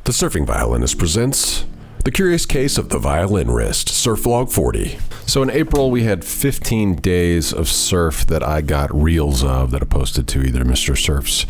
The Surfing Violinist presents The Curious Case of the Violin Wrist, Surf Log 40. So in April, we had 15 days of surf that I got reels of that I posted to either Mr. Surf's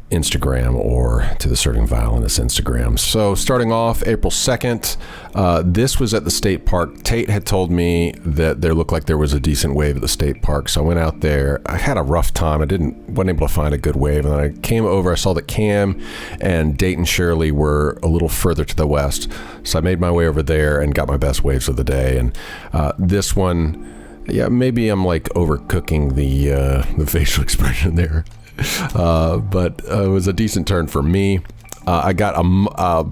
Instagram or to the Surfing Violinist Instagram. So starting off April 2nd, this was at the state park. Tate had told me that there looked like there was a decent wave at the state park. So I went out there. I had a rough time. I wasn't able to find a good wave. And then I came over, I saw that Cam and Dayton Shirley were a little further to the west. So I made my way over there and got my best waves of the day. And this one, yeah, maybe I'm like overcooking the facial expression there. But it was a decent turn for me. I got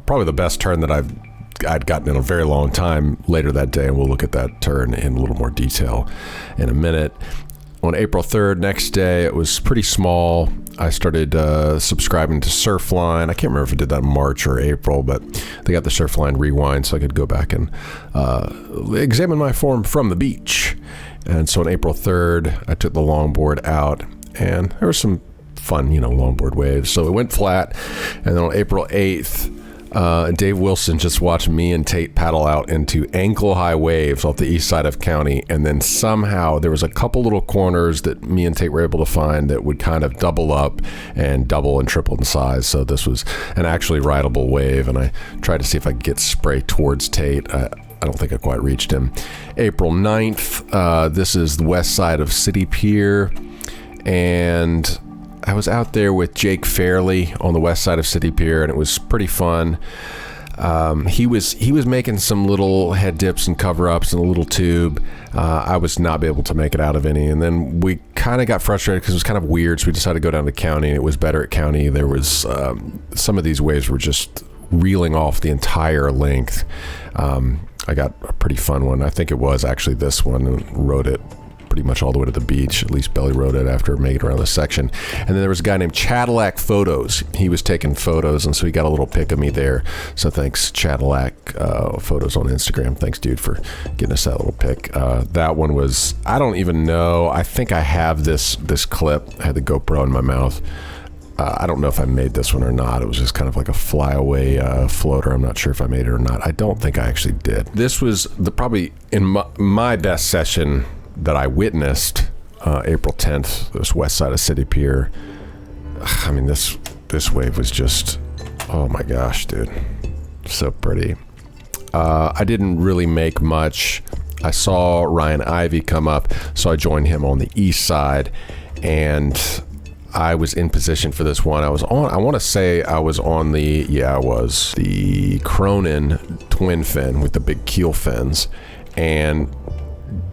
probably the best turn that I'd gotten in a very long time later that day, and we'll look at that turn in a little more detail in a minute. On April 3rd, next day, it was pretty small. I started subscribing to Surfline. I can't remember if I did that in March or April, but they got the Surfline Rewind, so I could go back and examine my form from the beach. And so on April 3rd, I took the longboard out, and there was some fun, longboard waves. So it went flat. And then on April 8th, Dave Wilson just watched me and Tate paddle out into ankle-high waves off the east side of county. And then somehow there was a couple little corners that me and Tate were able to find that would kind of double up and double and triple in size. So this was an actually rideable wave. And I tried to see if I could get spray towards Tate. I don't think I quite reached him. April 9th, this is the west side of City Pier. And I was out there with Jake Fairley on the west side of City Pier, and it was pretty fun. He was making some little head dips and cover-ups in a little tube. I was not able to make it out of any, and then we kind of got frustrated because it was kind of weird, so we decided to go down to county, and it was better at county. There was some of these waves were just reeling off the entire length. I got a pretty fun one. I think it was actually this one, and rode it pretty much all the way to the beach, at least belly rode it after making it around the section. And then there was a guy named Cadillac Photos. He was taking photos, and so he got a little pic of me there. So thanks, Cadillac Photos on Instagram. Thanks, dude, for getting us that little pic. That one was, I don't even know. I think I have this clip. I had the GoPro in my mouth. I don't know if I made this one or not. It was just kind of like a flyaway floater. I'm not sure if I made it or not. I don't think I actually did. This was probably in my best session that I witnessed, April 10th, this west side of City Pier. I mean, this wave was just, oh my gosh, dude, so pretty. I didn't really make much. I saw Ryan Ivey come up, so I joined him on the east side, and I was in position for this one. I want to say I was on the Cronin twin fin with the big keel fins, and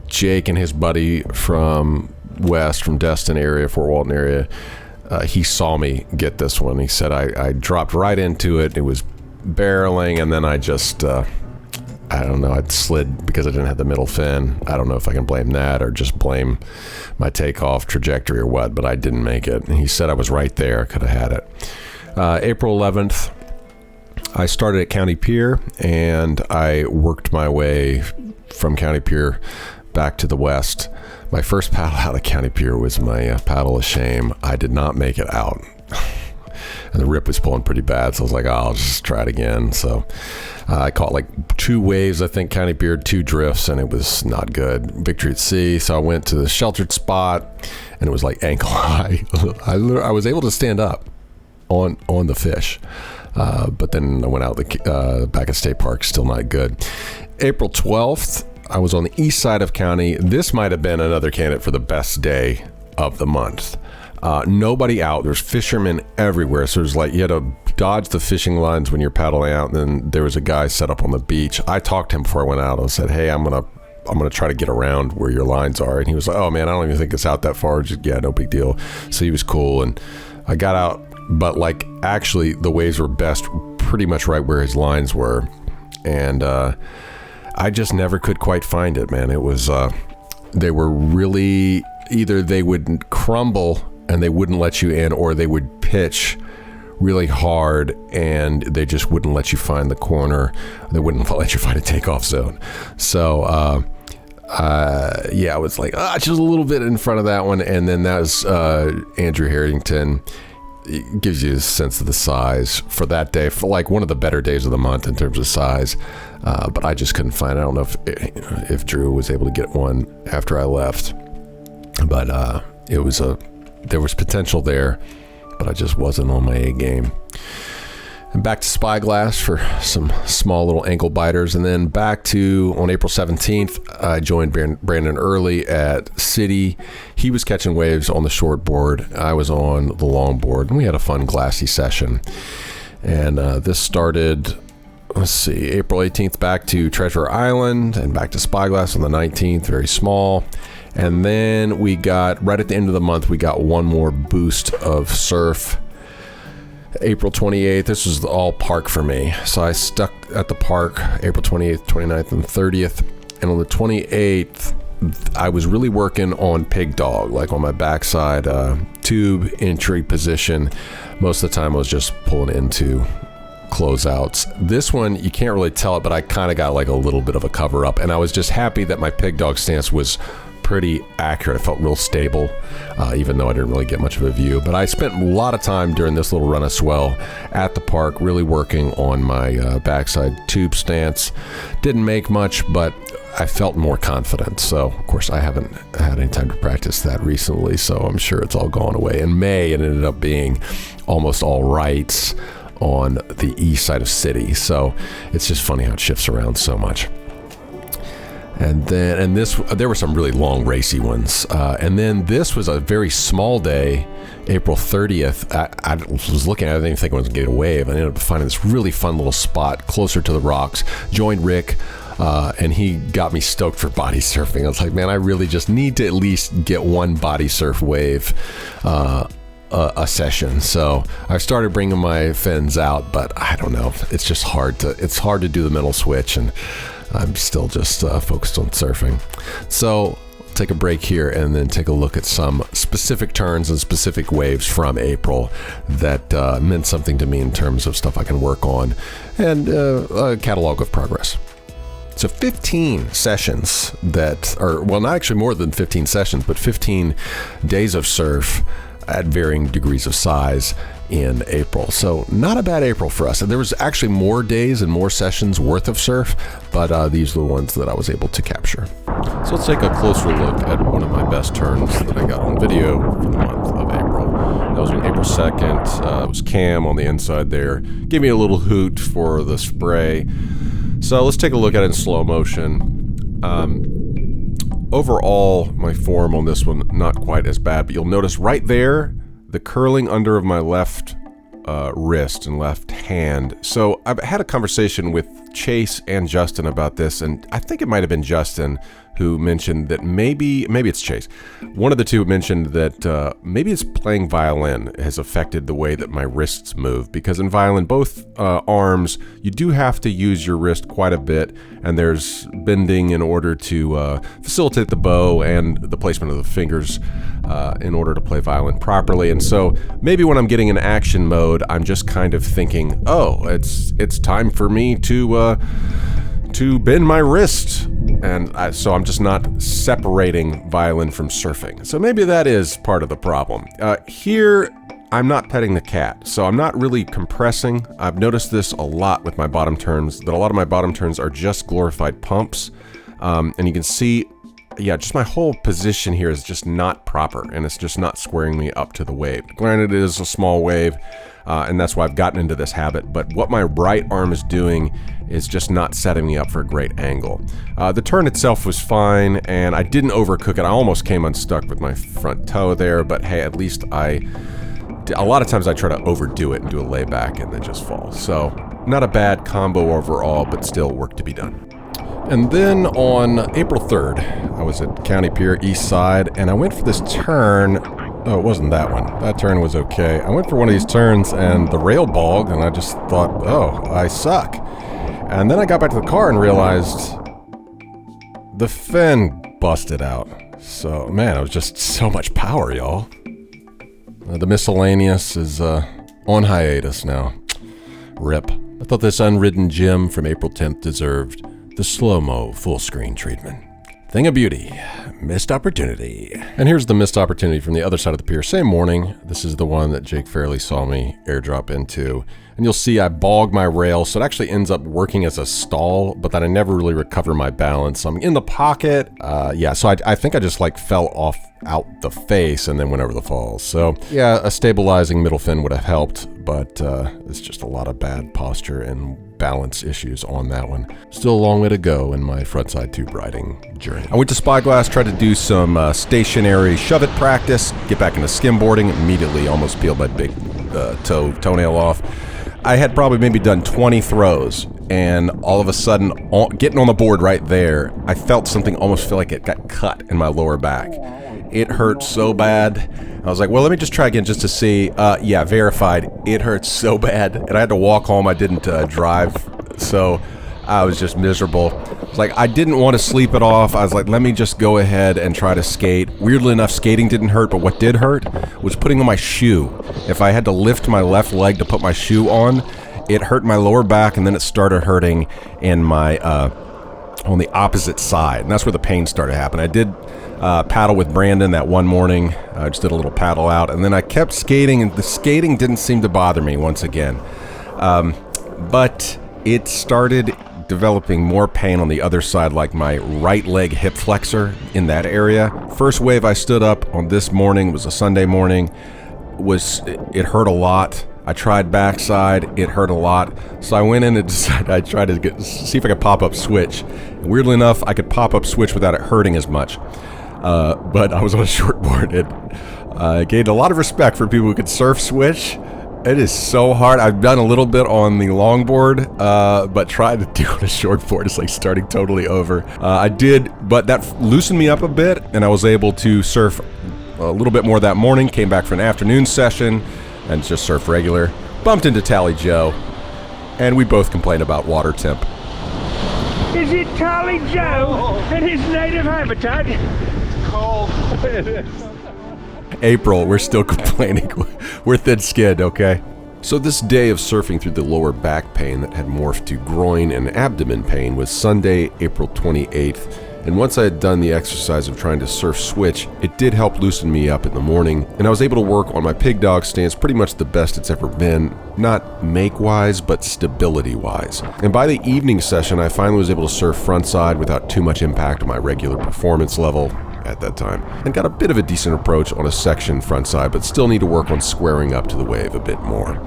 Jake and his buddy from Destin area, Fort Walton area, he saw me get this one. He said I dropped right into it. It was barreling, and then I just, I don't know, I slid because I didn't have the middle fin. I don't know if I can blame that or just blame my takeoff trajectory or what, but I didn't make it. And he said I was right there. I could have had it. April 11th, I started at County Pier, and I worked my way from County Pier back to the west. My first paddle out of County Pier was my paddle of shame. I did not make it out. And the rip was pulling pretty bad, so I was like, I'll just try it again. So I caught like 2 waves, I think, County Pier, 2 drifts, and it was not good. Victory at sea. So I went to the sheltered spot, and it was like ankle high. I was able to stand up on the fish. But then I went out the back at State Park, still not good. April 12th, I was on the east side of county. This might have been another candidate for the best day of the month. Nobody out. There's fishermen everywhere. So there's like, you had to dodge the fishing lines when you're paddling out. And then there was a guy set up on the beach. I talked to him before I went out. I said, hey, I'm gonna try to get around where your lines are. And he was like, oh man, I don't even think it's out that far. Just, yeah, no big deal. So he was cool. And I got out, but like actually the waves were best pretty much right where his lines were. And, I just never could quite find it, man. It was, they were really, either they would crumble and they wouldn't let you in, or they would pitch really hard and they just wouldn't let you find the corner. They wouldn't let you find a takeoff zone. So, I was like, just a little bit in front of that one. And then that was Andrew Harrington. it gives you a sense of the size for that day, for like one of the better days of the month in terms of size. But I just couldn't find it. I don't know if Drew was able to get one after I left, but there was potential there, but I just wasn't on my A game. And back to Spyglass for some small little ankle biters. And then back to, on April 17th, I joined Brandon early at City. He was catching waves on the short board. I was on the long board, and we had a fun glassy session. And this started, April 18th back to Treasure Island and back to Spyglass on the 19th, very small. And then we got, right at the end of the month, we got one more boost of surf. April 28th, this was all park for me. So I stuck at the park April 28th, 29th, and 30th. And on the 28th, I was really working on pig dog, like on my backside tube entry position. Most of the time I was just pulling into closeouts. This one, you can't really tell it, but I kind of got like a little bit of a cover up. And I was just happy that my pig dog stance was pretty accurate. It felt real stable, even though I didn't really get much of a view. But I spent a lot of time during this little run of swell at the park really working on my backside tube stance. Didn't make much, but I felt more confident. So, of course, I haven't had any time to practice that recently, so I'm sure it's all gone away. In May, it ended up being almost all rights on the east side of City. So it's just funny how it shifts around so much. And then, there were some really long racy ones. And then this was a very small day, April 30th. I was looking at it, I didn't even think I was going to get a wave. I ended up finding this really fun little spot closer to the rocks. Joined Rick, and he got me stoked for body surfing. I was like, man, I really just need to at least get one body surf wave a session. So I started bringing my fins out, but I don't know. It's just hard to do the mental switch, and I'm still just focused on surfing. So take a break here and then take a look at some specific turns and specific waves from April that meant something to me in terms of stuff I can work on and a catalog of progress. So 15 sessions that are, well, not actually more than 15 sessions, but 15 days of surf at varying degrees of size in April. So not a bad April for us. And there was actually more days and more sessions worth of surf, but these are the ones that I was able to capture. So let's take a closer look at one of my best turns that I got on video for the month of April. That was on April 2nd. It was Cam on the inside there. Gave me a little hoot for the spray. So let's take a look at it in slow motion. Overall, my form on this one, not quite as bad, but you'll notice right there, the curling under of my left wrist and left hand. So I've had a conversation with Chase and Justin about this, and I think it might have been Justin who mentioned that maybe it's Chase. One of the two mentioned that maybe it's playing violin has affected the way that my wrists move, because in violin, both arms, you do have to use your wrist quite a bit, and there's bending in order to facilitate the bow and the placement of the fingers in order to play violin properly. And so maybe when I'm getting in action mode, I'm just kind of thinking, oh, it's time for me to bend my wrist. And so I'm just not separating violin from surfing. So maybe that is part of the problem. Here, I'm not petting the cat, so I'm not really compressing. I've noticed this a lot with my bottom turns, that a lot of my bottom turns are just glorified pumps. And you can see, yeah, just my whole position here is just not proper, and it's just not squaring me up to the wave. Granted, it is a small wave, and that's why I've gotten into this habit, but what my right arm is doing is just not setting me up for a great angle. The turn itself was fine, and I didn't overcook it. I almost came unstuck with my front toe there, but hey, at least a lot of times I try to overdo it and do a layback and then just fall. So not a bad combo overall, but still work to be done. And then on April 3rd, I was at County Pier East Side, and I went for this turn. Oh, it wasn't that one. That turn was okay. I went for one of these turns, and the rail bogged, and I just thought, oh, I suck. And then I got back to the car and realized the fin busted out. So, man, it was just so much power, y'all. The miscellaneous is on hiatus now. RIP. I thought this unridden gem from April 10th deserved the slow-mo full-screen treatment. Thing of beauty. Missed opportunity. And here's the missed opportunity from the other side of the pier. Same morning. This is the one that Jake Fairley saw me airdrop into. And you'll see I bog my rail, so it actually ends up working as a stall, but then I never really recover my balance. I'm in the pocket. So I think I just like fell off out the face and then went over the falls. So yeah, a stabilizing middle fin would have helped, but it's just a lot of bad posture and balance issues on that one. Still a long way to go in my frontside tube riding journey. I went to Spyglass, tried to do some stationary shove it practice, get back into skimboarding, immediately almost peeled my big toenail off. I had probably maybe done 20 throws, and all of a sudden, getting on the board right there, I felt something almost feel like it got cut in my lower back. It hurt so bad. I was like, well, let me just try again just to see. Yeah, verified. It hurts so bad, and I had to walk home. I didn't drive, so I was just miserable. It's like I didn't want to sleep it off. I was like, let me just go ahead and try to skate. Weirdly enough, skating didn't hurt, but what did hurt was putting on my shoe. If I had to lift my left leg to put my shoe on, it hurt my lower back, and then it started hurting in my on the opposite side, and that's where the pain started happening. I did paddle with Brandon that one morning. I just did a little paddle out, and then I kept skating, and the skating didn't seem to bother me once again. But it started developing more pain on the other side, like my right leg hip flexor in that area. First wave I stood up on this morning was a Sunday morning. It hurt a lot. I tried backside, it hurt a lot. So I went in and decided I'd try to see if I could pop up switch. And weirdly enough, I could pop up switch without it hurting as much. But I was on a shortboard, and I gained a lot of respect for people who could surf switch. It is so hard. I've done a little bit on the longboard, but trying to do it on a shortboard is like starting totally over. I did, but that loosened me up a bit, and I was able to surf a little bit more that morning. Came back for an afternoon session and just surf regular. Bumped into Tally Joe, and we both complained about water temp. Is it Tally Joe in his native habitat? It's cold. April, we're still complaining. We're thin-skinned, okay? So this day of surfing through the lower back pain that had morphed to groin and abdomen pain was Sunday, April 28th. And once I had done the exercise of trying to surf switch, it did help loosen me up in the morning, and I was able to work on my pig dog stance pretty much the best it's ever been, not make-wise, but stability-wise. And by the evening session, I finally was able to surf frontside without too much impact on my regular performance level at that time, and got a bit of a decent approach on a section frontside, but still need to work on squaring up to the wave a bit more.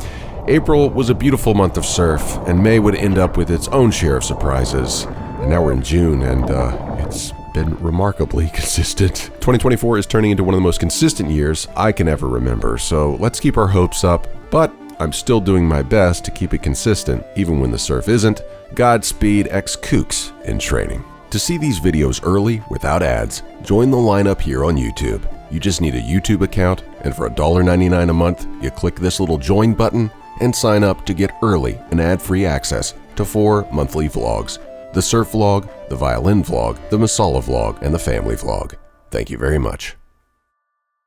April was a beautiful month of surf, and May would end up with its own share of surprises. And now we're in June, and it's been remarkably consistent. 2024 is turning into one of the most consistent years I can ever remember, so let's keep our hopes up, but I'm still doing my best to keep it consistent, even when the surf isn't. Godspeed ex-kooks in training. To see these videos early, without ads, join the lineup here on YouTube. You just need a YouTube account, and for $1.99 a month, you click this little join button and sign up to get early and ad-free access to 4 monthly vlogs. The surf vlog, the violin vlog, the Masala vlog, and the family vlog. Thank you very much.